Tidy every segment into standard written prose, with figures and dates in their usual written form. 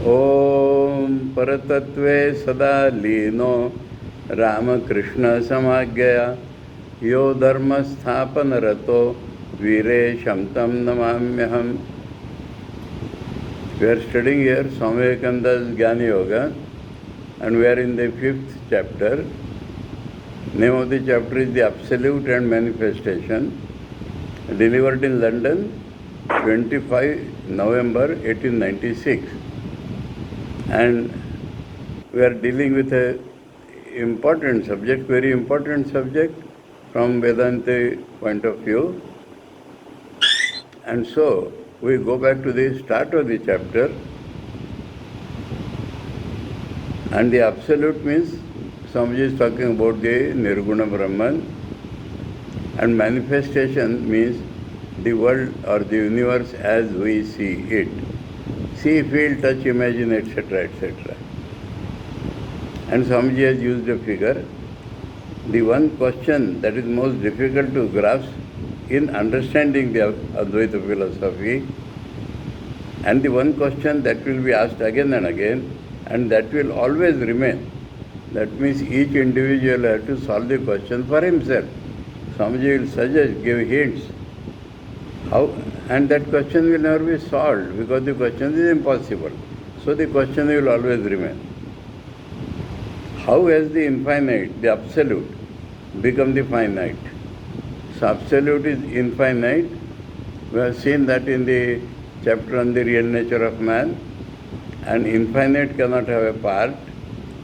ओम परतत्वे सदा लीनो रामकृष्ण समाज्ञया यो धर्म स्थापन रतो वीरेशं तं नमाम्यहम्. We are studying here Swami Vivekananda's Jnana Yoga, and we are in the 5th chapter. Name of the chapter is The Absolute and Manifestation, delivered in London, 25 November 1896. And we are dealing with a important subject, very important subject from Vedanta point of view. And so we go back to the start of the chapter. And the absolute means Swamiji is talking about the Nirguna Brahman, and manifestation means the world or the universe as we see it. See, feel, touch, imagine, etc., etc. And Swamiji has used a figure. The one question that is most difficult to grasp in understanding the Advaita philosophy, and the one question that will be asked again and again, and that will always remain. That means each individual has to solve the question for himself. Swamiji will suggest, give hints, how, and that question will never be solved because the question is impossible. So the question will always remain. How has the infinite, the absolute, become the finite? So absolute is infinite. We have seen that in the chapter on the real nature of man. And infinite cannot have a part.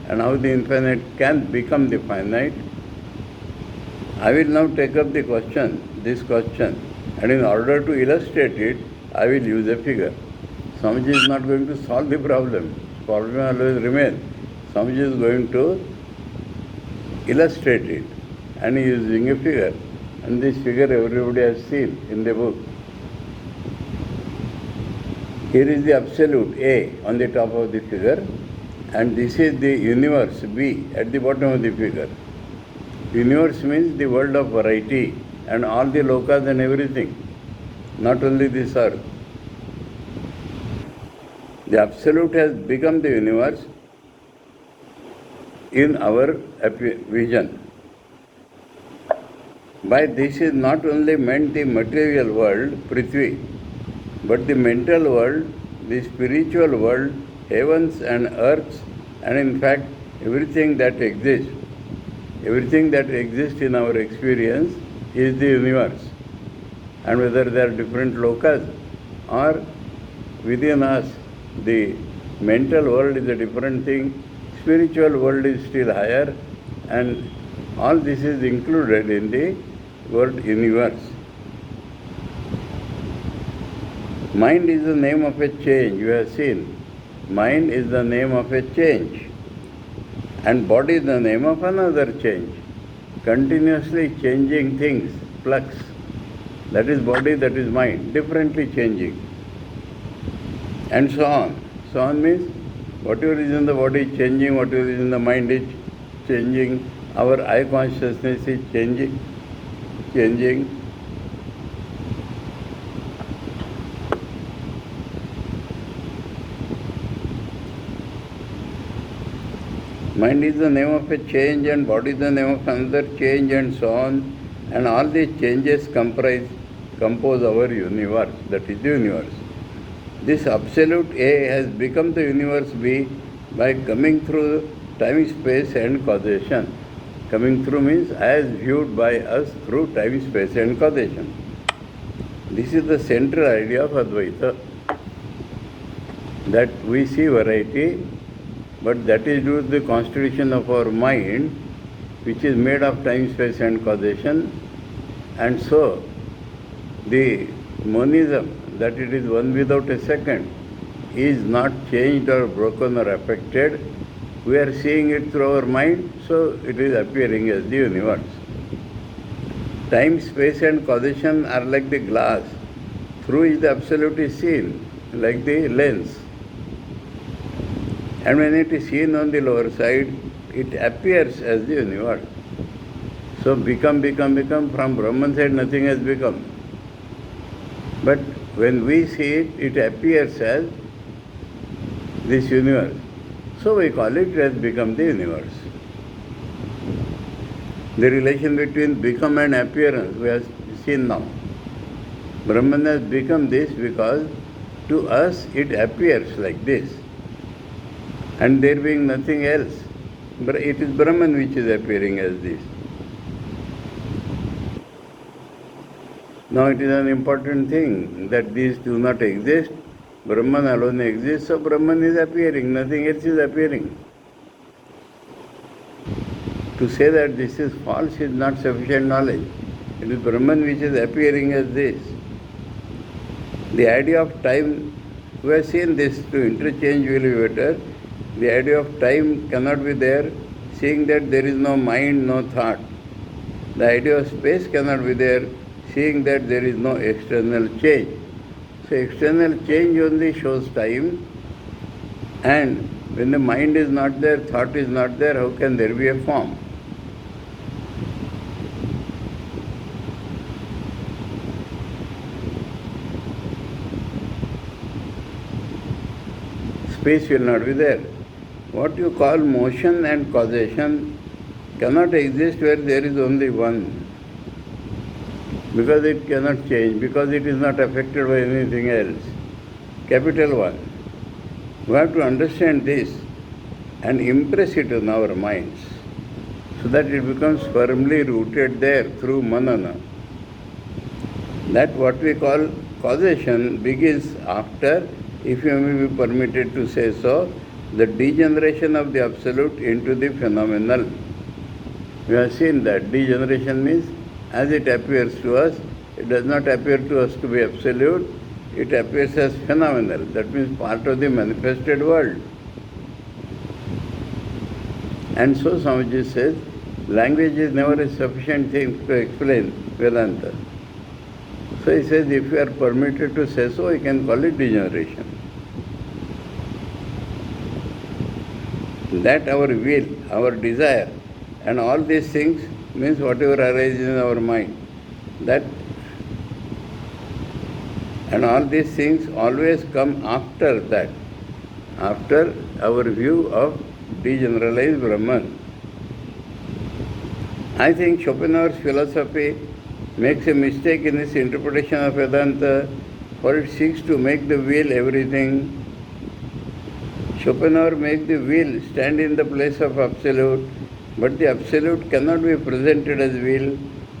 And how the infinite can become the finite. I will now take up the question, this question, and in order to illustrate it, I will use a figure. Swamiji is not going to solve the problem. Problem will always remain. Swamiji is going to illustrate it, and he is using a figure. And this figure everybody has seen in the book. Here is the absolute A on the top of the figure, and this is the universe B at the bottom of the figure. Universe means the world of variety and all the lokas and everything, not only this earth. The absolute has become the universe in our vision. By this is not only meant the material world, Prithvi, but the mental world, the spiritual world, heavens and earths, and in fact everything that exists. Everything that exists in our experience is the universe. And whether there are different lokas or within us, the mental world is a different thing, spiritual world is still higher, and all this is included in the word universe. Mind is the name of a change, you have seen. Mind is the name of a change. And body is the name of another change. Continuously changing things, flux. That is body, that is mind, differently changing. And so on. So on means whatever is in the body is changing, whatever is in the mind is changing. Our eye consciousness is changing. Mind is the name of a change, and body is the name of another change, and so on. And all these changes compose our universe, that is the universe. This absolute A has become the universe B by coming through time, space and causation. Coming through means as viewed by us through time, space and causation. This is the central idea of Advaita, that we see variety, but that is due to the constitution of our mind, which is made of time, space and causation. And so, the monism, that it is one without a second, is not changed or broken or affected. We are seeing it through our mind, so it is appearing as the universe. Time, space and causation are like the glass, through which the absolute is seen, like the lens. And when it is seen on the lower side, it appears as the universe. So become, from Brahman side nothing has become. But when we see it, it appears as this universe. So we call it has become the universe. The relation between become and appearance we have seen now. Brahman has become this because to us it appears like this. And there being nothing else, but it is Brahman which is appearing as this. Now it is an important thing that these do not exist. Brahman alone exists, so Brahman is appearing, nothing else is appearing. To say that this is false is not sufficient knowledge. It is Brahman which is appearing as this. The idea of time, we have seen this to interchange will be better. The idea of time cannot be there, seeing that there is no mind, no thought. The idea of space cannot be there, seeing that there is no external change. So external change only shows time, and when the mind is not there, thought is not there, how can there be a form? Space will not be there. What you call motion and causation cannot exist where there is only one, because it cannot change, because it is not affected by anything else. Capital One. We have to understand this and impress it on our minds so that it becomes firmly rooted there through manana. That what we call causation begins after, if you may be permitted to say so, the degeneration of the absolute into the phenomenal. We have seen that degeneration means as it appears to us, it does not appear to us to be absolute, it appears as phenomenal. That means part of the manifested world. And so Swamiji says, language is never a sufficient thing to explain Vedanta. So he says, if you are permitted to say so, you can call it degeneration. That our will, our desire, and all these things means whatever arises in our mind. That and all these things always come after that, after our view of degeneralized Brahman. I think Schopenhauer's philosophy makes a mistake in its interpretation of Vedanta, for it seeks to make the will everything. Schopenhauer makes the will stand in the place of absolute, but the absolute cannot be presented as will,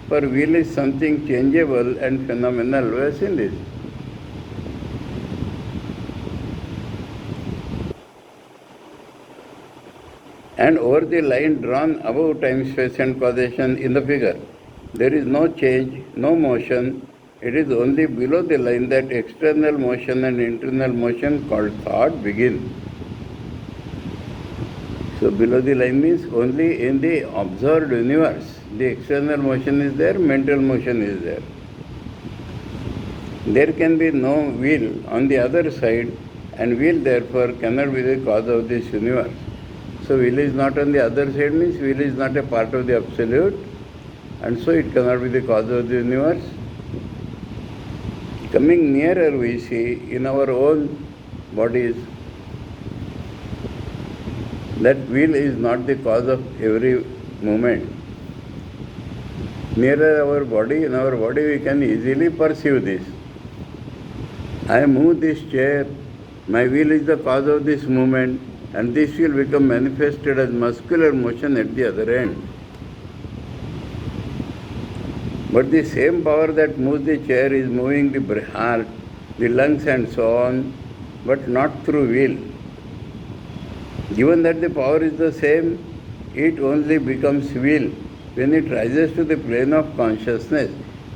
for will is something changeable and phenomenal. We have seen this. And over the line drawn above time, space and causation in the figure, there is no change, no motion. It is only below the line that external motion and internal motion called thought begin. So below the line means only in the observed universe. The external motion is there, mental motion is there. There can be no will on the other side, and will therefore cannot be the cause of this universe. So will is not on the other side means will is not a part of the absolute, and so it cannot be the cause of the universe. Coming nearer, we see in our own bodies that will is not the cause of every movement. Nearer our body, in our body we can easily perceive this. I move this chair, my will is the cause of this movement, and this will become manifested as muscular motion at the other end. But the same power that moves the chair is moving the heart, the lungs and so on, but not through will. Given that the power is the same, it only becomes will when it rises to the plane of consciousness.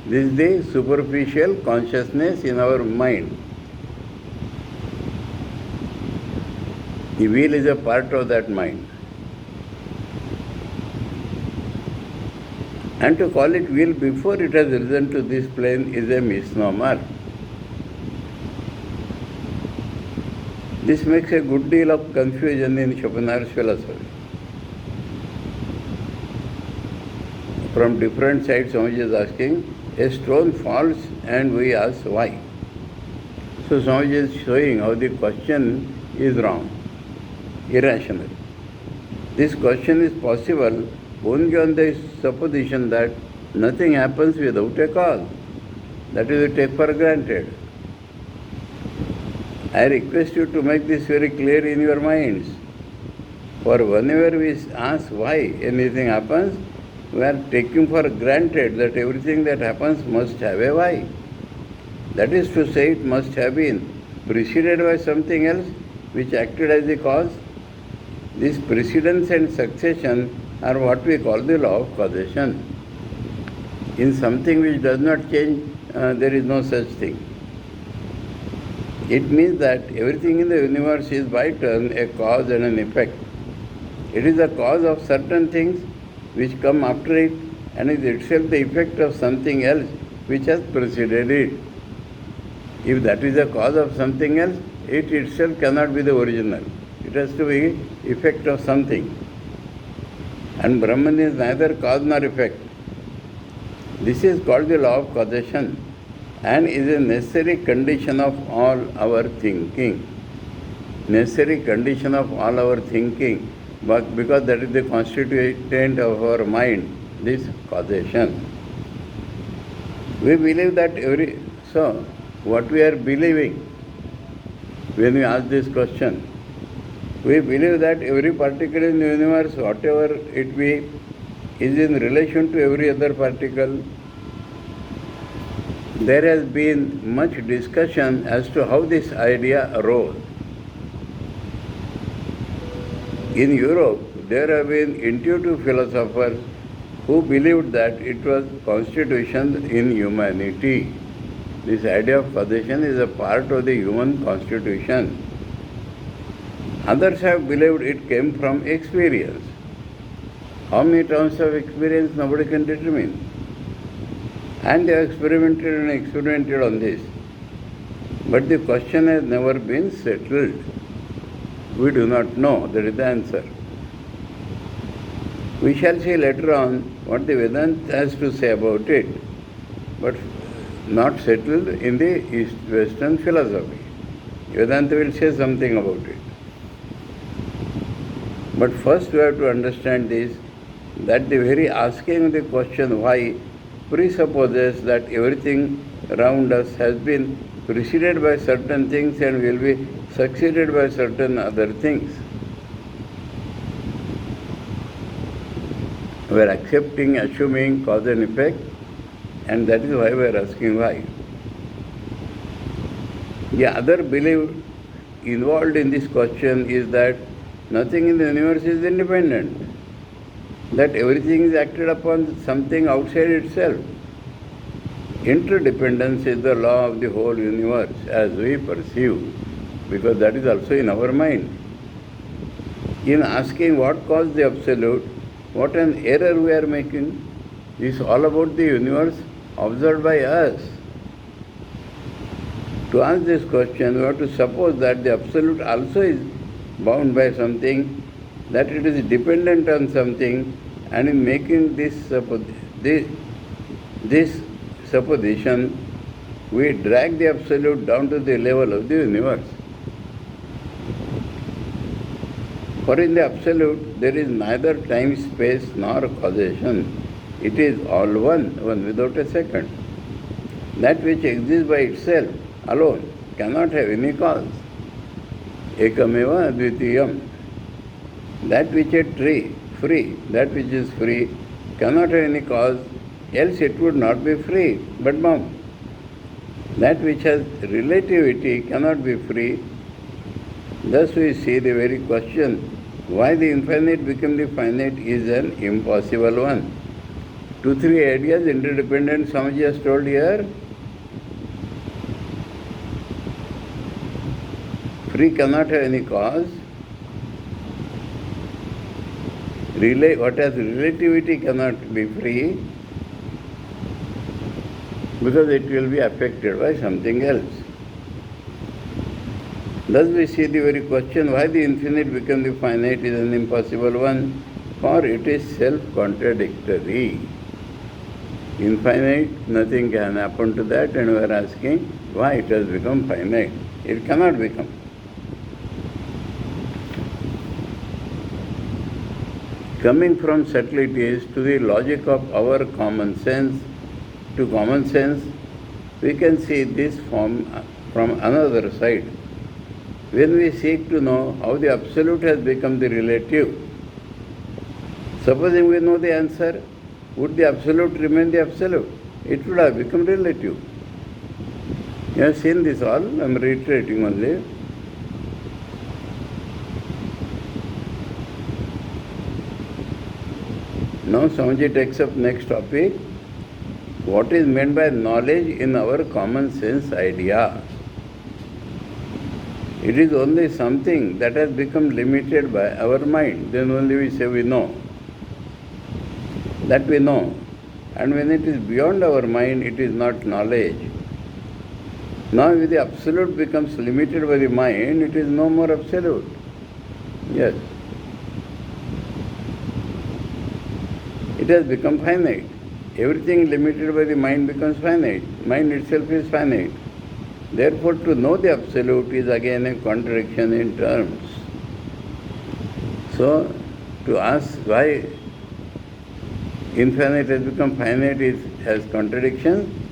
This is the superficial consciousness in our mind. The will is a part of that mind. And to call it will before it has risen to this plane is a misnomer. This makes a good deal of confusion in Schopenhauer's philosophy. From different sides, Swamiji is asking, a stone falls and we ask why. So Swamiji is showing how the question is wrong. irrational. This question is possible only on the supposition that nothing happens without a cause. That is, we take for granted. I request you to make this very clear in your minds. For whenever we ask why anything happens, we are taking for granted that everything that happens must have a why. That is to say, it must have been preceded by something else which acted as the cause. This precedence and succession are what we call the law of causation. In something which does not change, there is no such thing. It means that everything in the universe is by turn a cause and an effect. It is the cause of certain things which come after it, and is itself the effect of something else which has preceded it. If that is the cause of something else, it itself cannot be the original. It has to be effect of something. And Brahman is neither cause nor effect. This is called the law of causation and is a necessary condition of all our thinking. Necessary condition of all our thinking, but because that is the constituent of our mind, this causation. We believe that so what we are believing when we ask this question, we believe that every particle in the universe, whatever it be, is in relation to every other particle. There has been much discussion as to how this idea arose. In Europe, there have been intuitive philosophers who believed that it was constitution in humanity. This idea of causation is a part of the human constitution. Others have believed it came from experience. How many terms of experience nobody can determine. And they have experimented on this. But the question has never been settled. We do not know. That is the answer. We shall see later on what the Vedanta has to say about it, but not settled in the East-Western philosophy. Vedanta will say something about it. But first we have to understand this, that the very asking the question why presupposes that everything around us has been preceded by certain things and will be succeeded by certain other things. We are accepting, assuming cause and effect, and that is why we are asking why. The other belief involved in this question is that nothing in the universe is independent, that everything is acted upon something outside itself. Interdependence is the law of the whole universe as we perceive, because that is also in our mind. In asking what caused the absolute, what an error we are making. This is all about the universe observed by us. To ask this question, we have to suppose that the absolute also is bound by something, that it is dependent on something, and in making this supposition, we drag the absolute down to the level of the universe. For in the absolute, there is neither time, space, nor causation. It is all one without a second. That which exists by itself alone cannot have any cause. Ekameva advitiyam. That which is free, that which is free, cannot have any cause, else it would not be free, but bound. That which has relativity cannot be free. Thus we see the very question, why the infinite became the finite is an impossible one. 2-3 ideas, interdependent, Swamiji has told here. Free cannot have any cause. What has relativity cannot be free, because it will be affected by something else. Thus we see the very question, why the infinite become the finite is an impossible one, for it is self-contradictory. Infinite, nothing can happen to that, and we are asking why it has become finite. It cannot become. Coming from subtleties to the logic of our common sense, to common sense, we can see this from another side. When we seek to know how the absolute has become the relative, supposing we know the answer, would the absolute remain the absolute? It would have become relative. You have seen this all, I am reiterating only. Now Swamiji takes up next topic. What is meant by knowledge in our common sense idea? It is only something that has become limited by our mind. Then only we say we know. That we know. And when it is beyond our mind, it is not knowledge. Now if the absolute becomes limited by the mind, it is no more absolute. Yes. It has become finite. Everything limited by the mind becomes finite. Mind itself is finite. Therefore, to know the absolute is again a contradiction in terms. So, to ask why infinite has become finite has contradiction.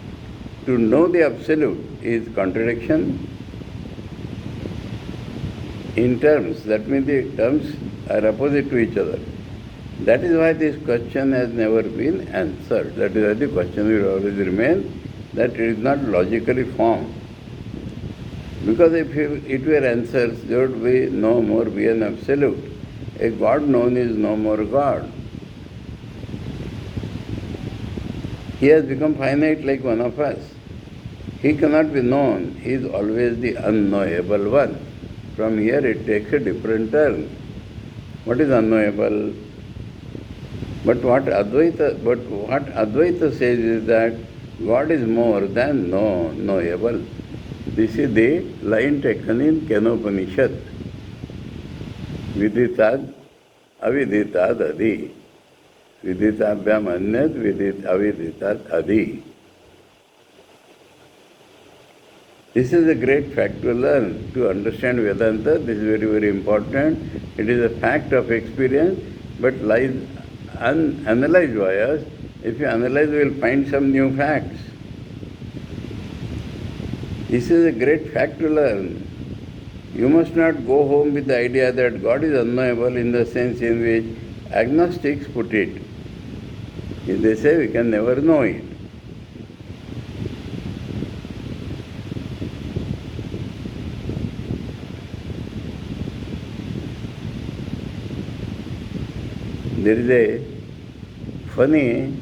To know the absolute is contradiction in terms. That means the terms are opposite to each other. That is why this question has never been answered. That is why the question will always remain, that it is not logically formed. Because if it were answers, there would be no more be an absolute. A God known is no more God. He has become finite like one of us. He cannot be known. He is always the unknowable one. From here it takes a different turn. What is unknowable? But what Advaita says is that God is more than knowable. This is the line taken in Kenopanishad. Viditad aviditad adi. Viditabhyam anyad aviditad adi. This is a great fact to learn. To understand Vedanta, this is very, very important. It is a fact of experience, but lies unanalyzed by us. If you analyze, we will find some new facts. This is a great fact to learn. You must not go home with the idea that God is unknowable in the sense in which agnostics put it. They say we can never know it. There is a funny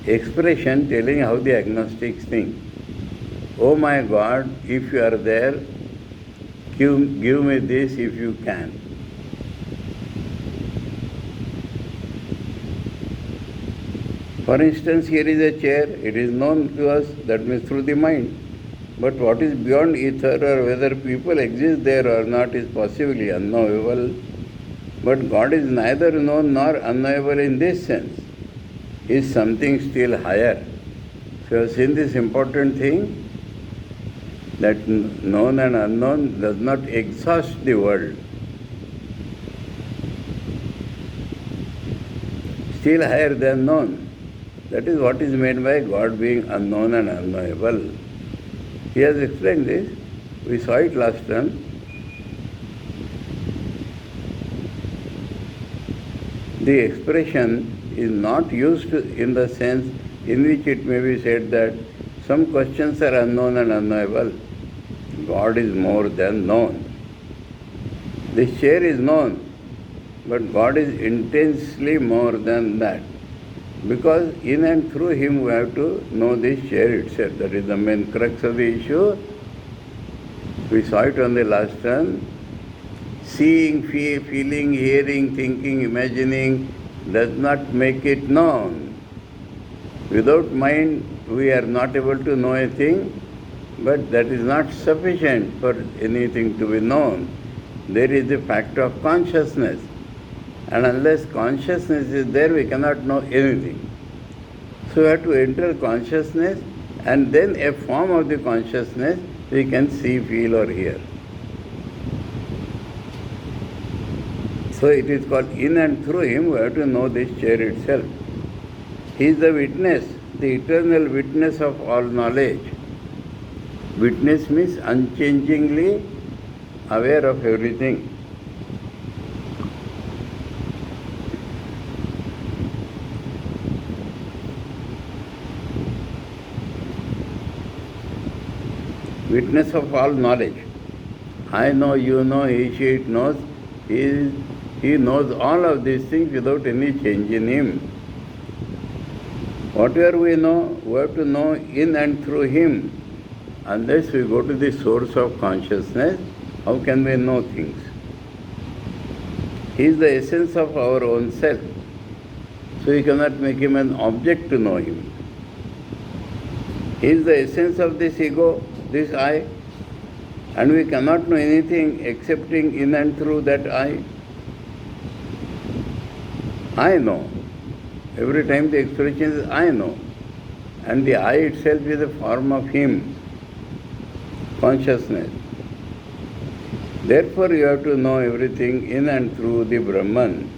expression telling how the agnostics think. Oh my God, if you are there, give me this if you can. For instance, here is a chair. It is known to us, that means through the mind. But what is beyond ether or whether people exist there or not is possibly unknowable. But God is neither known nor unknowable in this sense. He is something still higher. So you have seen this important thing, that known and unknown does not exhaust the world. Still higher than known. That is what is meant by God being unknown and unknowable. He has explained this. We saw it last time. The expression is not used in the sense in which it may be said that some questions are unknown and unknowable. God is more than known. This chair is known, but God is intensely more than that. Because in and through Him we have to know this chair itself. That is the main crux of the issue. We saw it on the last turn. Seeing, feeling, hearing, thinking, imagining does not make it known. Without mind, we are not able to know a thing, but that is not sufficient for anything to be known. There is the fact of consciousness. And unless consciousness is there, we cannot know anything. So we have to enter consciousness, and then a form of the consciousness we can see, feel or hear. So it is called in and through him we have to know this chair itself. He is the witness, the eternal witness of all knowledge. Witness means unchangingly aware of everything. Witness of all knowledge. I know, you know, he, she, it knows. He knows all of these things without any change in him. Whatever we know, we have to know in and through him. Unless we go to the source of consciousness, how can we know things? He is the essence of our own self. So we cannot make him an object to know him. He is the essence of this ego, this I, and we cannot know anything excepting in and through that I. I know. Every time the expression is I know. And the I itself is a form of him, consciousness. Therefore you have to know everything in and through the Brahman.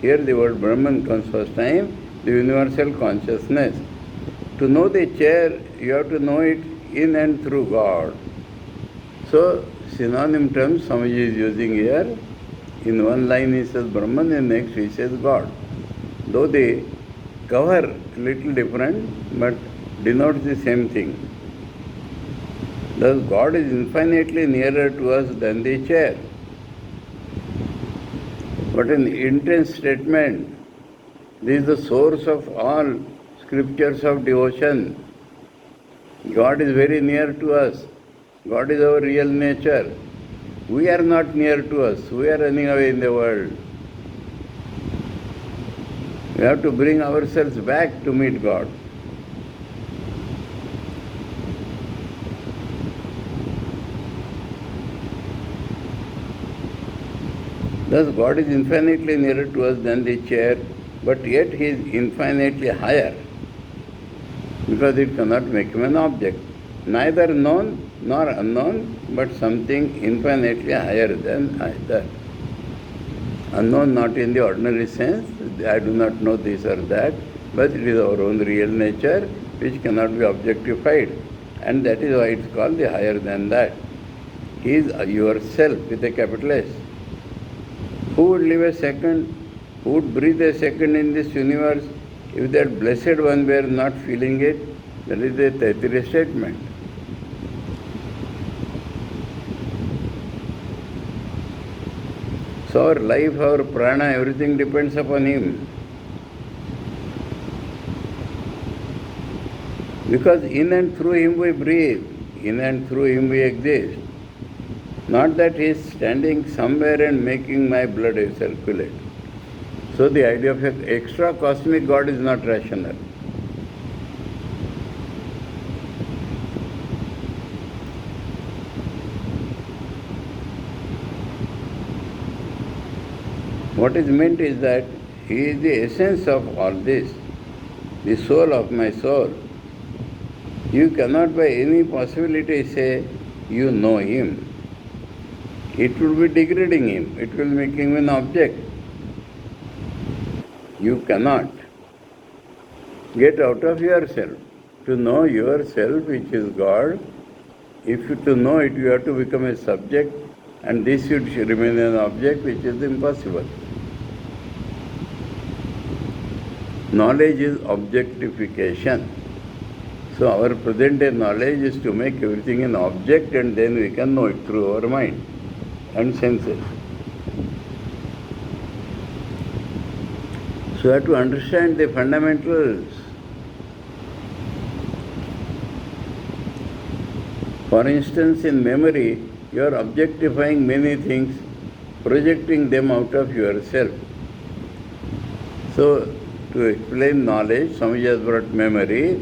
Here the word Brahman comes first time, the universal consciousness. To know the chair, you have to know it in and through God. So, synonym terms Swamiji is using here. In one line he says Brahman, in the next he says God. Though they cover a little different, but denotes the same thing. Thus, God is infinitely nearer to us than the chair. What an intense statement. This is the source of all scriptures of devotion. God is very near to us. God is our real nature. We are not near to us. We are running away in the world. We have to bring ourselves back to meet God. Thus, God is infinitely nearer to us than the chair, but yet He is infinitely higher, because it cannot make Him an object. Neither known nor unknown, but something infinitely higher than either. Unknown not in the ordinary sense, I do not know this or that, but it is our own real nature which cannot be objectified, and that is why it is called the higher than that. He is yourself with a capital S. Who would live a second? Who would breathe a second in this universe if that blessed one were not feeling it? That is a Taittiriya statement. So our life, our prana, everything depends upon Him. Because in and through Him we breathe, in and through Him we exist. Not that He is standing somewhere and making my blood circulate. So the idea of an extra cosmic God is not rational. What is meant is that He is the essence of all this, the soul of my soul. You cannot by any possibility say you know Him. It will be degrading Him. It will make Him an object. You cannot get out of yourself. To know yourself, which is God, to know it, you have to become a subject, and this should remain an object, which is impossible. Knowledge is objectification. So our present day knowledge is to make everything an object, and then we can know it through our mind and senses. So you have to understand the fundamentals. For instance, in memory, you are objectifying many things, projecting them out of yourself. So, to explain knowledge, Swamiji has brought memory,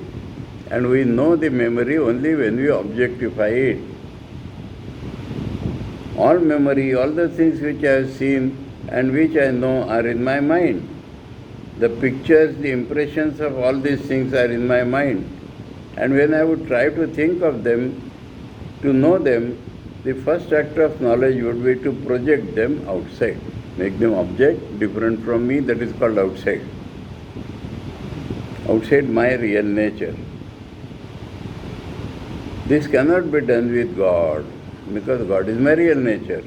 and we know the memory only when we objectify it. All memory, all the things which I have seen and which I know are in my mind. The pictures, the impressions of all these things are in my mind. And when I would try to think of them, to know them, the first act of knowledge would be to project them outside. make them object different from me, that is called outside. Outside my real nature. This cannot be done with God, because God is my real nature.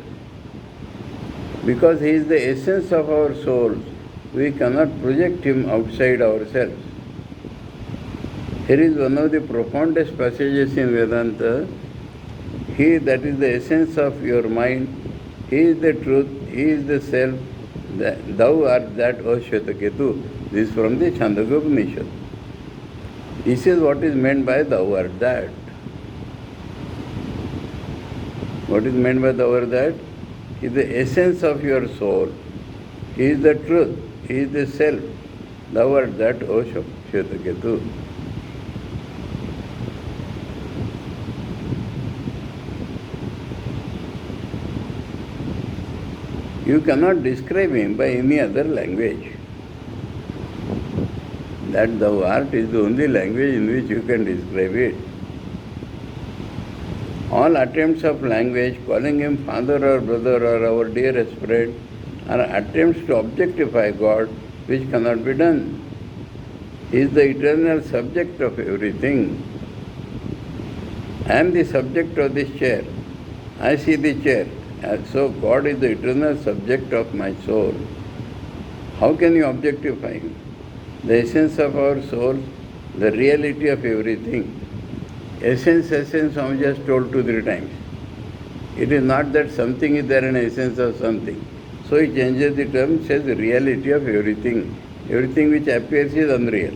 Because He is the essence of our souls, we cannot project Him outside ourselves. Here is one of the profoundest passages in Vedanta. He that is the essence of your mind, He is the truth, He is the self, thou art that, O Shvetaketu. This is from the Chandogya Upanishad. This is what is meant by thou art that. What is meant by thou art that? He is the essence of your soul. He is the truth. He is the self. Thou art that, O Shvetaketu. You cannot describe Him by any other language. That thou art is the only language in which you can describe it. All attempts of language, calling Him father or brother or our dearest friend, are attempts to objectify God, which cannot be done. He is the eternal subject of everything. I am the subject of this chair. I see the chair. And so God is the eternal subject of my soul. How can you objectify Him? The essence of our soul, the reality of everything. Essence, Swami just told 2-3 times. It is not that something is there in essence of something. So he changes the term, says the reality of everything. Everything which appears is unreal.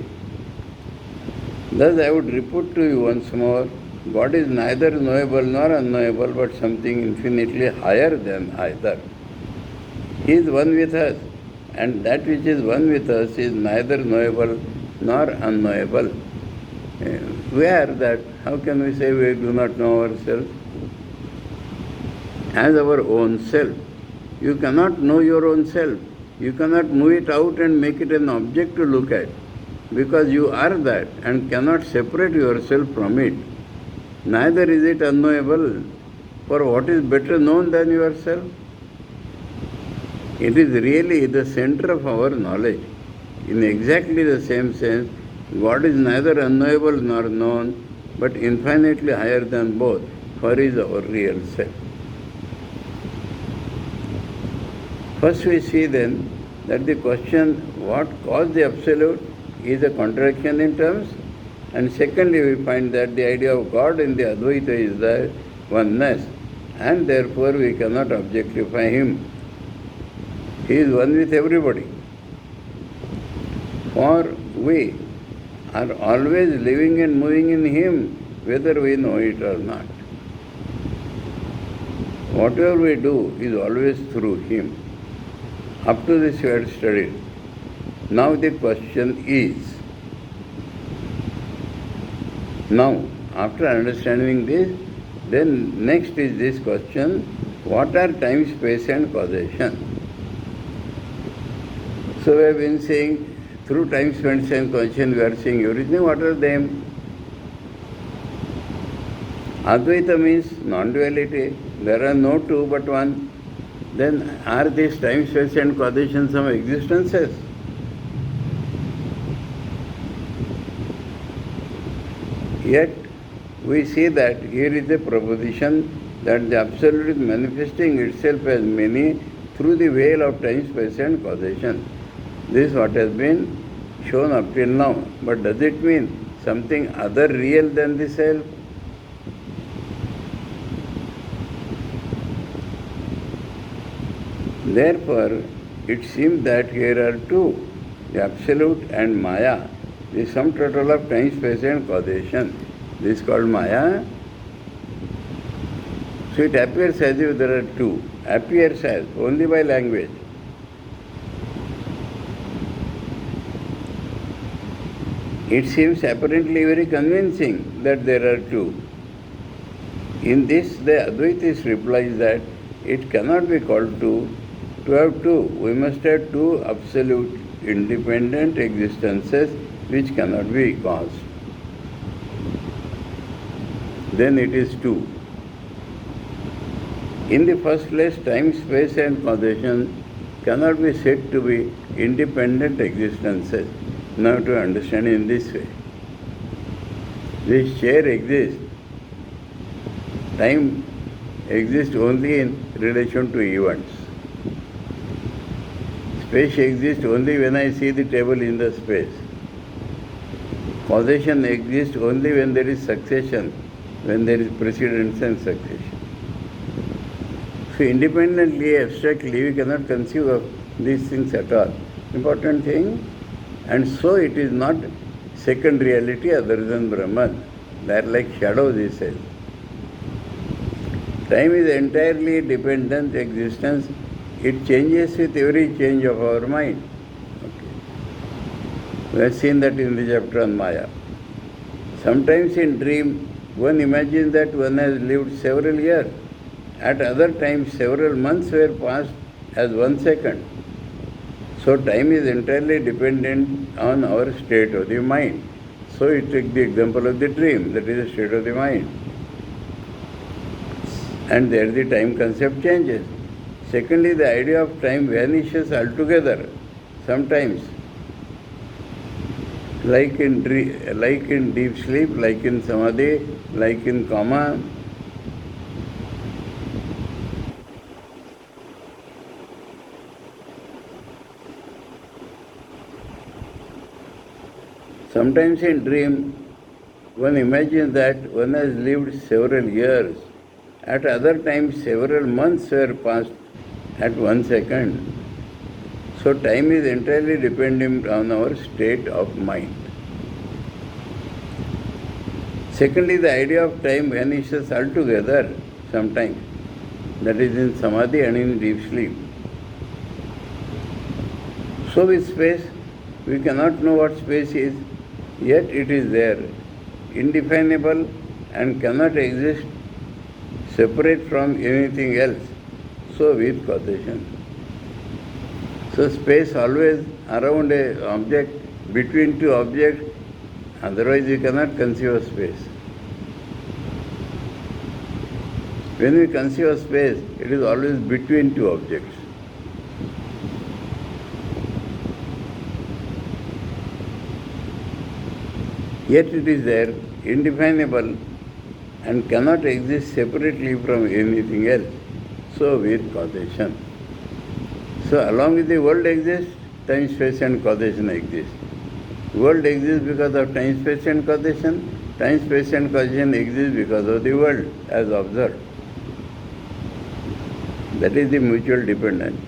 Thus I would repeat to you once more, God is neither knowable nor unknowable, but something infinitely higher than either. He is one with us, and that which is one with us is neither knowable nor unknowable. We are that. How can we say we do not know ourselves? As our own self. You cannot know your own self. You cannot move it out and make it an object to look at, because you are that and cannot separate yourself from it. Neither is it unknowable, for what is better known than yourself? It is really the center of our knowledge. In exactly the same sense, God is neither unknowable nor known, but infinitely higher than both, for He is our real self. First we see then that the question, what caused the Absolute, is a contradiction in terms. And secondly, we find that the idea of God in the Advaita is the oneness, and therefore we cannot objectify Him. He is one with everybody. For we are always living and moving in Him, whether we know it or not. Whatever we do is always through Him. Up to this we had studied. Now the question is, now, after understanding this, then next is this question, what are time, space and causation? So we have been saying, through time, space and causation we are seeing everything. What are them? Advaita means non-duality. There are no two but one. Then are these time, space and causation some existences? Yet we see that here is a proposition that the Absolute is manifesting itself as many through the veil of time, space and causation. This is what has been shown up till now. But does it mean something other real than the self? Therefore, it seems that here are two, the Absolute and Maya, the sum total of time, space and causation. This is called Maya. So it appears as if there are two. Appears as, only by language. It seems apparently very convincing that there are two. In this, the Advaitist replies that it cannot be called two. To have two, we must have two absolute independent existences which cannot be caused. Then it is two. In the first place, time, space and causation cannot be said to be independent existences. Now to understand in this way. This chair exists. Time exists only in relation to events. Space exists only when I see the table in the space. Causation exists only when there is succession, when there is precedence and succession. So independently, abstractly, we cannot conceive of these things at all. Important thing. And so it is not second reality other than Brahman. They are like shadows, he says. Time is entirely dependent existence. It changes with every change of our mind. Okay. We have seen that in the chapter on Maya. Sometimes in dream, one imagines that one has lived several years. At other times, several months were passed as 1 second. So time is entirely dependent on our state of the mind. So you take the example of the dream, that is the state of the mind. And there the time concept changes. Secondly, the idea of time vanishes altogether. Sometimes, like in deep sleep, like in samadhi, like in coma. Sometimes in dream, one imagines that one has lived several years. At other times, several months were passed at 1 second. So time is entirely dependent on our state of mind. Secondly, the idea of time vanishes altogether sometimes. That is in samadhi and in deep sleep. So with space, we cannot know what space is, yet it is there, indefinable and cannot exist separate from anything else. So with causation. So space always around an object, between two objects, otherwise you cannot conceive of space. When we conceive of space, it is always between two objects. Yet it is there, indefinable, and cannot exist separately from anything else. So with causation. So along with the world exists, time, space and causation exist. World exists because of time, space and causation. Time, space and causation exist because of the world as observed. That is the mutual dependence.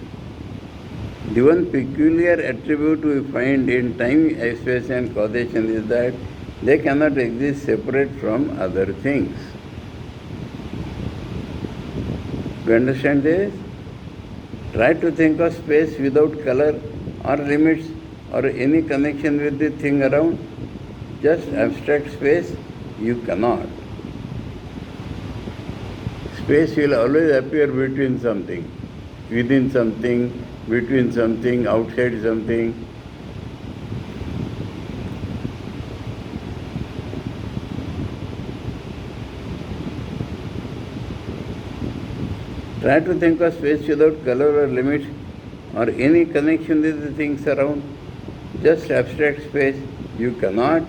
The one peculiar attribute we find in time, space and causation is that they cannot exist separate from other things. You understand this? Try to think of space without color or limits or any connection with the thing around. Just abstract space, you cannot. Space will always appear between something, within something, between something, outside something. Try to think of space without color or limits or any connection with the things around. Just abstract space, you cannot.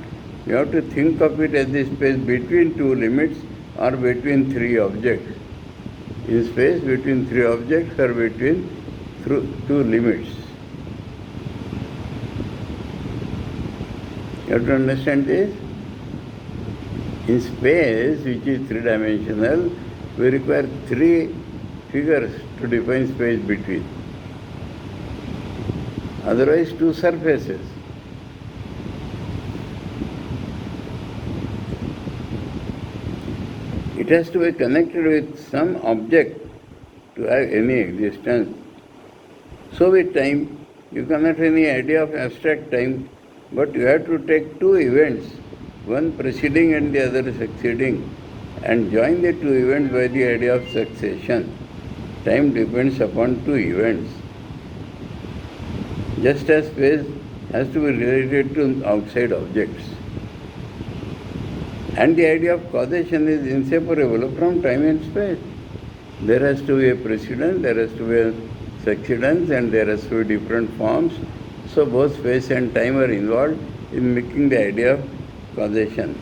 You have to think of it as the space between two limits or between three objects. In space between three objects or between two limits. You have to understand this. In space, which is three-dimensional, we require three figures to define space between. Otherwise, two surfaces. It has to be connected with some object to have any existence. So with time, you cannot have any idea of abstract time, but you have to take two events, one preceding and the other succeeding, and join the two events by the idea of succession. Time depends upon two events. Just as space has to be related to outside objects. And the idea of causation is inseparable from time and space. There has to be a precedent, there has to be a succeedance and there are so different forms. So both space and time are involved in making the idea of causation.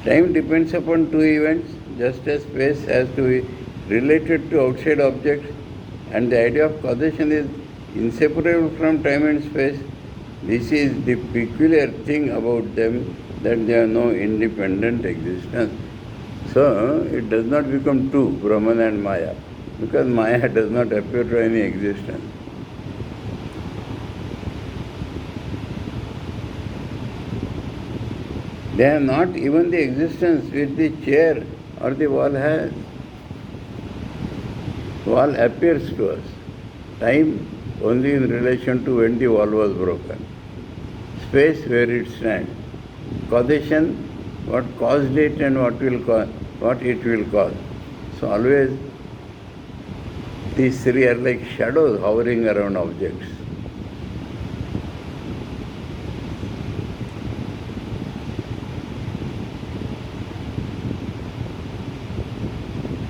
Time depends upon two events, just as space has to be related to outside objects, and the idea of causation is inseparable from time and space. This is the peculiar thing about them, that they have no independent existence. So it does not become two, Brahman and Maya, because Maya does not appear to any existence. They have not even the existence which the chair or the wall has. Wall appears to us. Time only in relation to when the wall was broken. Space where it stands. Causation, what caused it and what it will cause. So always these three are like shadows hovering around objects.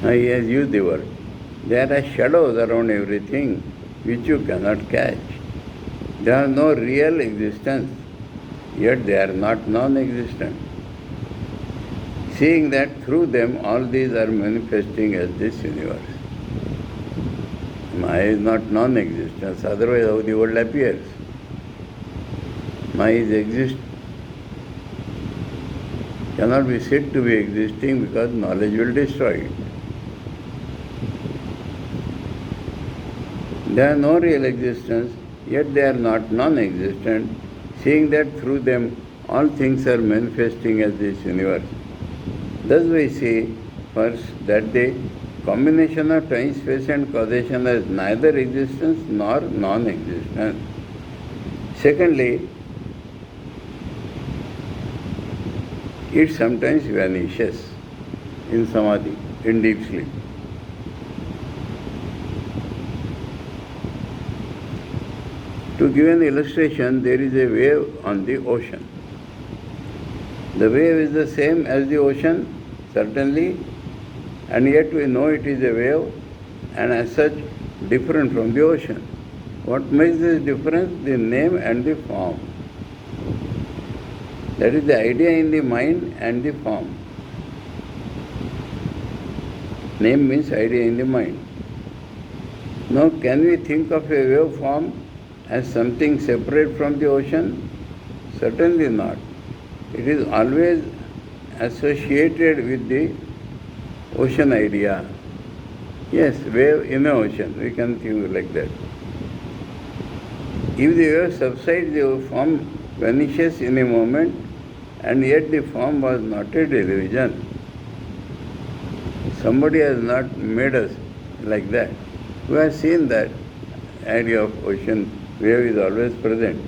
He has used the word. There are shadows around everything which you cannot catch. They have no real existence, yet they are not non-existent. Seeing that through them all these are manifesting as this universe. Maya is not non-existence, otherwise how the world appears. Maya cannot be said to be existing because knowledge will destroy it. They have no real existence, yet they are not non-existent, seeing that through them all things are manifesting as this universe. Thus we see, first, that the combination of time, space and causation has neither existence nor non-existence. Secondly, it sometimes vanishes in samadhi, in deep sleep. To give an illustration, there is a wave on the ocean. The wave is the same as the ocean, certainly, and yet we know it is a wave and as such different from the ocean. What makes this difference? The name and the form. That is the idea in the mind and the form. Name means idea in the mind. Now, can we think of a wave form as something separate from the ocean? Certainly not. It is always associated with the ocean idea. Yes, wave in the ocean, we can think like that. If the wave subsides, the form vanishes in a moment, and yet the form was not a delusion. Somebody has not made us like that. We have seen that idea of ocean wave is always present.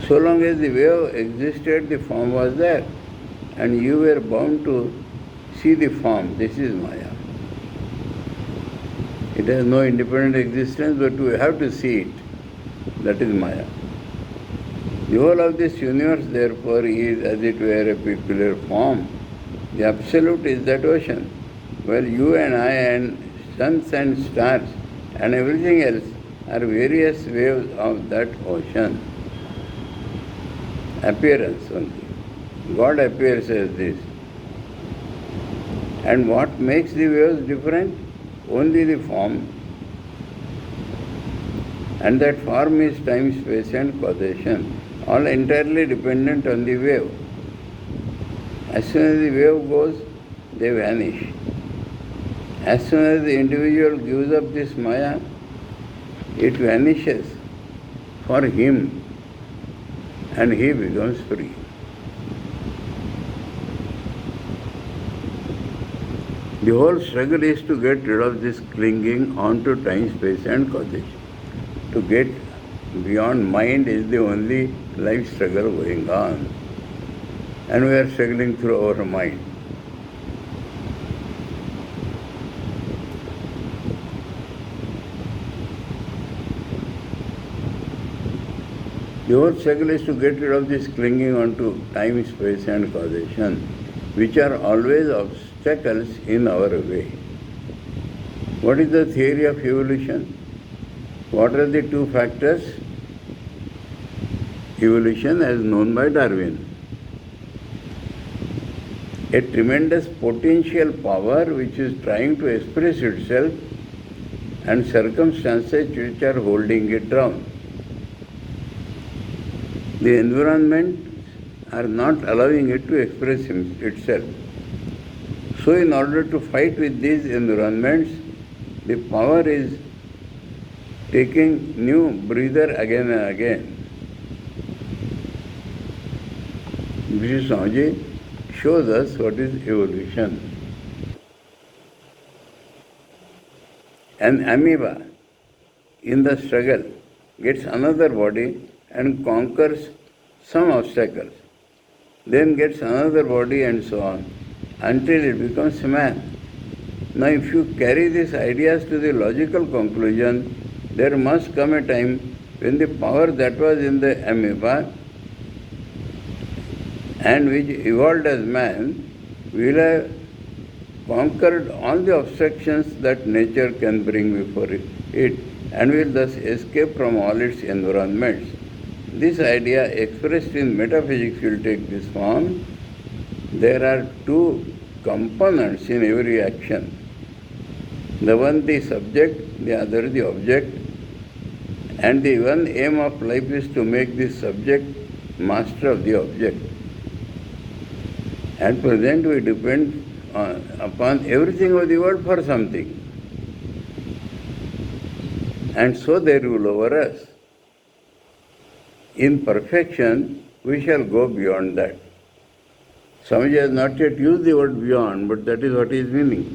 So long as the wave existed, the form was there, and you were bound to see the form. This is Maya. It has no independent existence, but we have to see it. That is Maya. The whole of this universe, therefore, is as it were a peculiar form. The absolute is that ocean, where you and I and suns and stars and everything else are various waves of that ocean. Appearance only. God appears as this. And what makes the waves different? Only the form. And that form is time, space and causation, all entirely dependent on the wave. As soon as the wave goes, they vanish. As soon as the individual gives up this Maya, it vanishes for him and he becomes free. The whole struggle is to get rid of this clinging on to time, space and causation. To get beyond mind is the only life struggle going on. And we are struggling through our mind. The whole struggle is to get rid of this clinging on to time, space and causation, which are always obstacles in our way. What is the theory of evolution? What are the two factors? Evolution as known by Darwin. A tremendous potential power which is trying to express itself and circumstances which are holding it down. The environment are not allowing it to express itself. So in order to fight with these environments, the power is taking new breather again and again. Vishnu Swamiji shows us what is evolution. An amoeba in the struggle gets another body and conquers some obstacles, then gets another body and so on, until it becomes a man. Now if you carry these ideas to the logical conclusion, there must come a time when the power that was in the amoeba and which evolved as man will have conquered all the obstructions that nature can bring before it and will thus escape from all its environments. This idea expressed in metaphysics will take this form. There are two components in every action. The one the subject, the other the object. And the one aim of life is to make this subject master of the object. At present we depend upon everything of the world for something. And so they rule over us. In perfection, we shall go beyond that. Swamiji has not yet used the word beyond, but that is what he is meaning.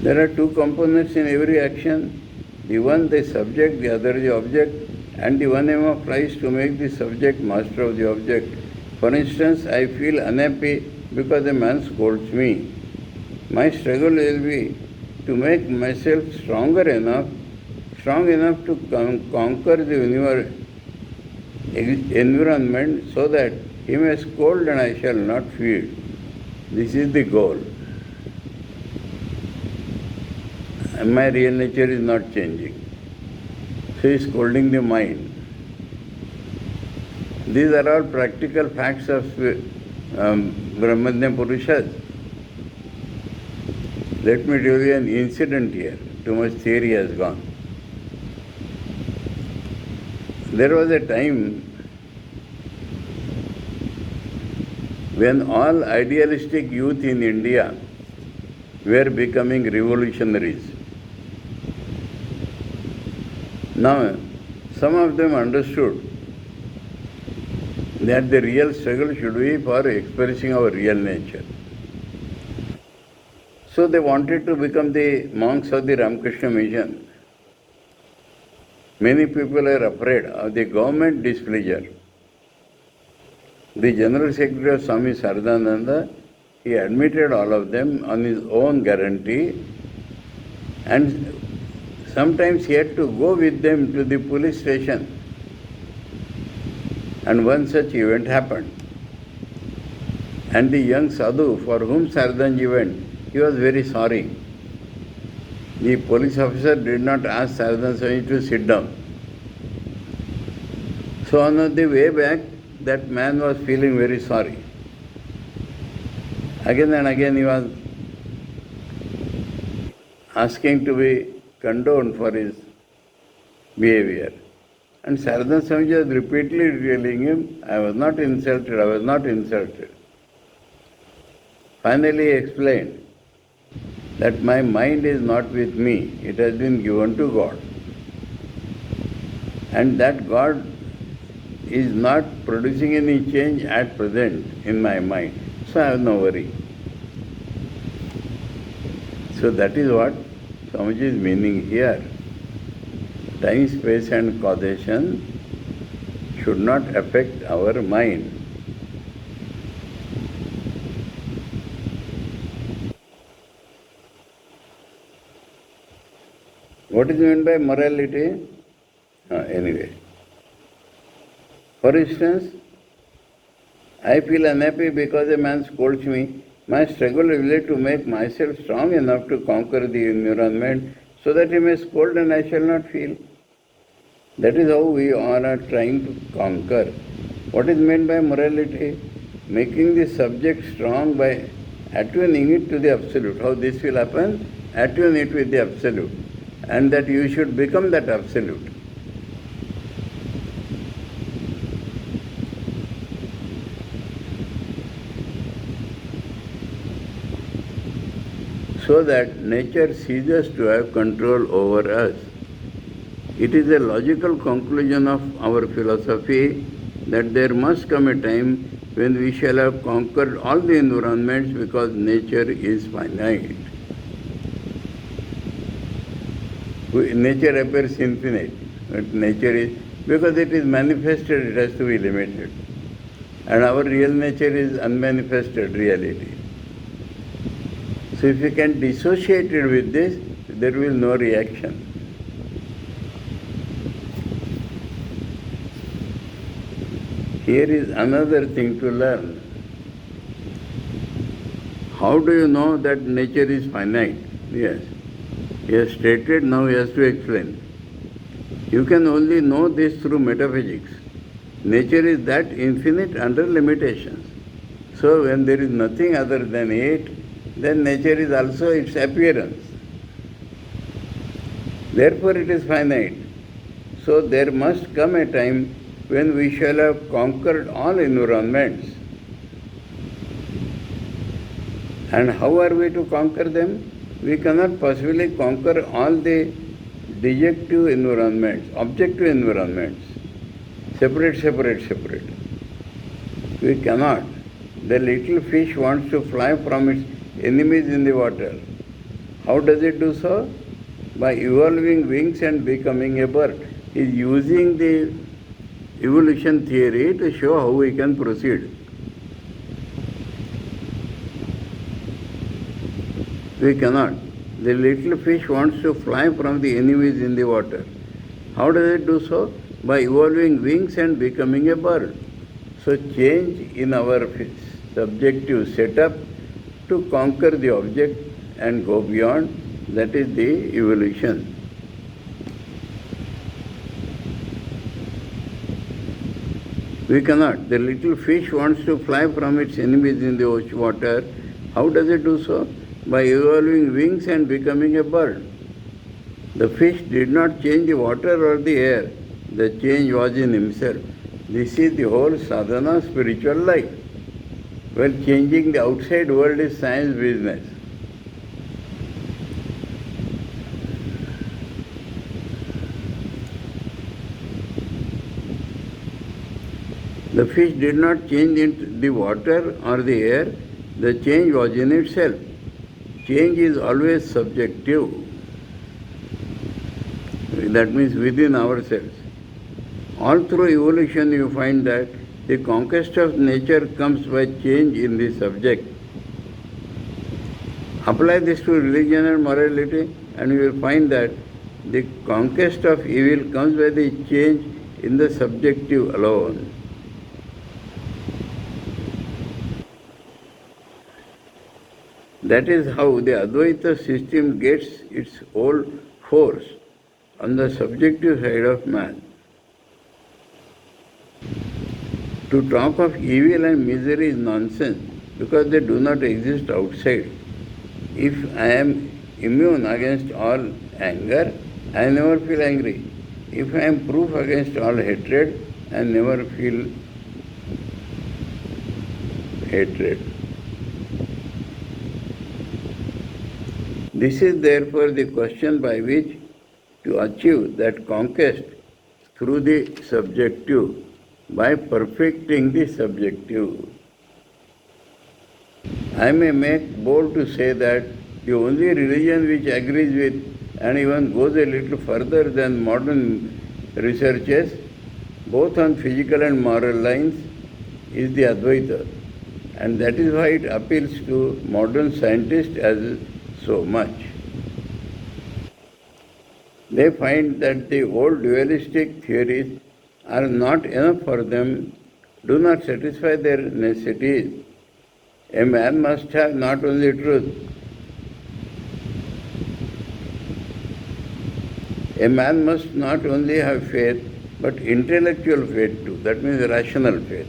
There are two components in every action. The one the subject, the other the object, and the one aim of life is to make the subject master of the object. For instance, I feel unhappy because a man scolds me. My struggle will be to make myself strong enough to conquer the environment so that he may scold and I shall not feel. This is the goal. And my real nature is not changing. So he is scolding the mind. These are all practical facts of Brahmajna Purushas. Let me tell you an incident here. Too much theory has gone. There was a time when all idealistic youth in India were becoming revolutionaries. Now, some of them understood that the real struggle should be for expressing our real nature. So they wanted to become the monks of the Ramakrishna mission. Many people are afraid of the government displeasure. The General Secretary of Swami Saradananda, he admitted all of them on his own guarantee, and sometimes he had to go with them to the police station. And one such event happened. And the young sadhu for whom Saradanji went, he was very sorry. The police officer did not ask Saradan Swami to sit down. So on the way back, that man was feeling very sorry. Again and again he was asking to be condoned for his behavior. And Saradan Swami was repeatedly telling him, I was not insulted, I was not insulted. Finally he explained that my mind is not with me, it has been given to God. And that God is not producing any change at present in my mind. So I have no worry. So that is what Swamiji is meaning here. Time, space and causation should not affect our mind. What is meant by morality? Anyway. For instance, I feel unhappy because a man scolds me. My struggle will be to make myself strong enough to conquer the environment so that he may scold and I shall not feel. That is how we all are trying to conquer. What is meant by morality? Making the subject strong by attuning it to the absolute. How this will happen? Attune it with the absolute. And that you should become that absolute. So that nature ceases to have control over us. It is a logical conclusion of our philosophy that there must come a time when we shall have conquered all the environments because nature is finite. Nature appears infinite, but nature is, because it is manifested, it has to be limited. And our real nature is unmanifested reality. So if you can dissociate it with this, there will be no reaction. Here is another thing to learn. How do you know that nature is finite? Yes. He has stated, now he has to explain. You can only know this through metaphysics. Nature is that infinite under limitations. So when there is nothing other than it, then nature is also its appearance. Therefore it is finite. So there must come a time when we shall have conquered all environments. And how are we to conquer them? We cannot possibly conquer all the dejective environments, objective environments. Separate. We cannot. The little fish wants to fly from its enemies in the water. How does it do so? By evolving wings and becoming a bird. It is using the evolution theory to show how we can proceed. We cannot. The little fish wants to fly from the enemies in the water. How does it do so? By evolving wings and becoming a bird. So change in our subjective setup to conquer the object and go beyond, that is the evolution. We cannot. The little fish wants to fly from its enemies in the water. How does it do so? By evolving wings and becoming a bird. The fish did not change the water or the air. The change was in himself. This is the whole sadhana spiritual life. Well, changing the outside world is science business. The fish did not change into the water or the air. The change was in itself. Change is always subjective. That means within ourselves. All through evolution you find that the conquest of nature comes by change in the subject. Apply this to religion and morality and you will find that the conquest of evil comes by the change in the subjective alone. That is how the Advaita system gets its whole force on the subjective side of man. To talk of evil and misery is nonsense because they do not exist outside. If I am immune against all anger, I never feel angry. If I am proof against all hatred, I never feel hatred. This is therefore the question by which to achieve that conquest through the subjective, by perfecting the subjective. I may make bold to say that the only religion which agrees with and even goes a little further than modern researches, both on physical and moral lines, is the Advaita. And that is why it appeals to modern scientists as so much. They find that the old dualistic theories are not enough for them, do not satisfy their necessities. A man must have not only truth, a man must not only have faith, but intellectual faith too. That means rational faith.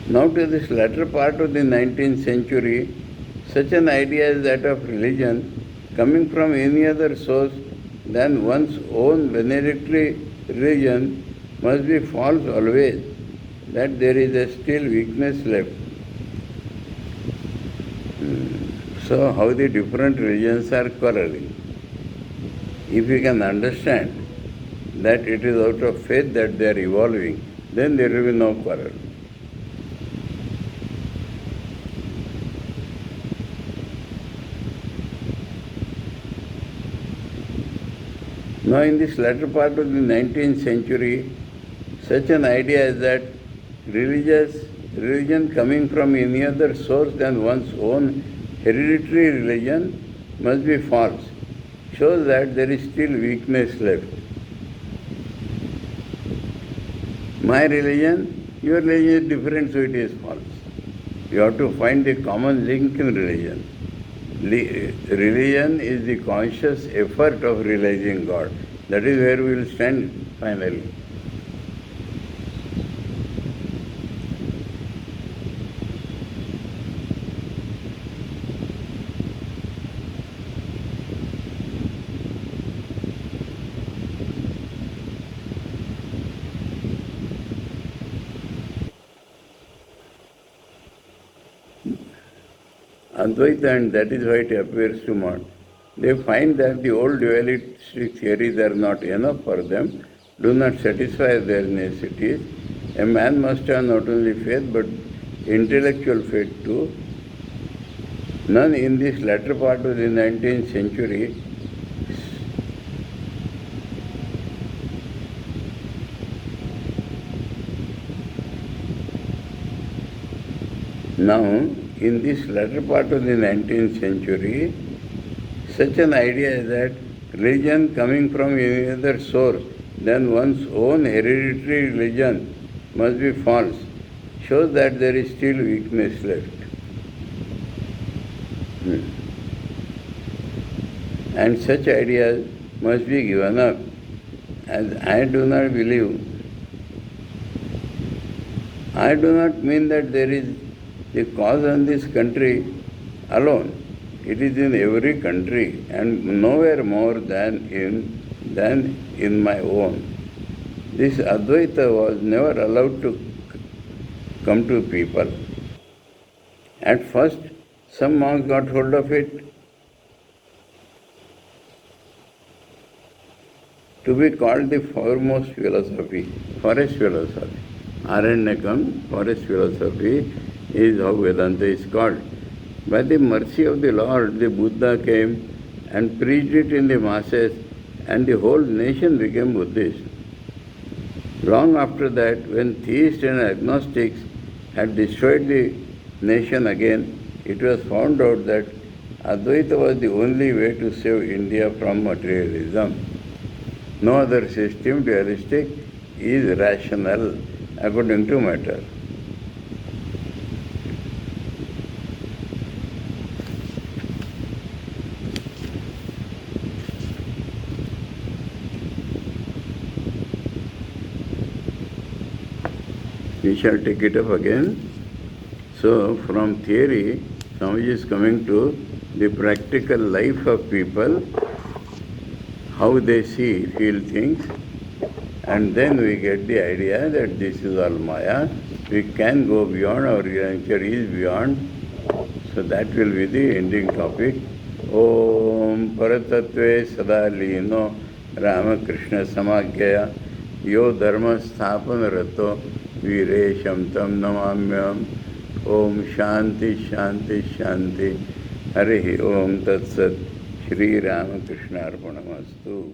Now to this latter part of the 19th century, such an idea as that of religion, coming from any other source than one's own benedictory religion, must be false always, that there is a still weakness left. So how the different religions are quarreling. If we can understand that it is out of faith that they are evolving, then there will be no quarrel. Now in this latter part of the 19th century, such an idea is that religion coming from any other source than one's own hereditary religion must be false, shows that there is still weakness left. My religion, your religion is different, so it is false. You have to find a common link in religion. Religion is the conscious effort of realizing God. That is where we will stand finally. Advaita, and that is why it appears to not. They find that the old dualistic theories are not enough for them, do not satisfy their necessities. A man must have not only faith but intellectual faith too. None in this latter part of the 19th century Now, in this latter part of the 19th century, such an idea is that religion coming from any other source than one's own hereditary religion must be false, shows that there is still weakness left. And such ideas must be given up, as I do not believe. I do not mean that there is the cause in this country alone. It is in every country and nowhere more than in my own. This Advaita was never allowed to come to people. At first, some monks got hold of it to be called the foremost philosophy, forest philosophy. Aranyakam, forest philosophy, is how Vedanta is called. By the mercy of the Lord, the Buddha came and preached it in the masses, and the whole nation became Buddhist. Long after that, when theists and agnostics had destroyed the nation again, it was found out that Advaita was the only way to save India from materialism. No other system, dualistic, is rational according to matter. We shall take it up again. So, from theory, Swamiji is coming to the practical life of people, how they see, feel things, and then we get the idea that this is all Maya. We can go beyond, our nature is beyond. So that will be the ending topic. Om Paratatve Sadalino Ramakrishna Samagyaya Yo Dharma Sthapana Rato Viresham Tam Namamyam. Om Shanti Shanti Shanti. Harihi Om Tat Sat. Shri Ramakrishna Arpanamastu.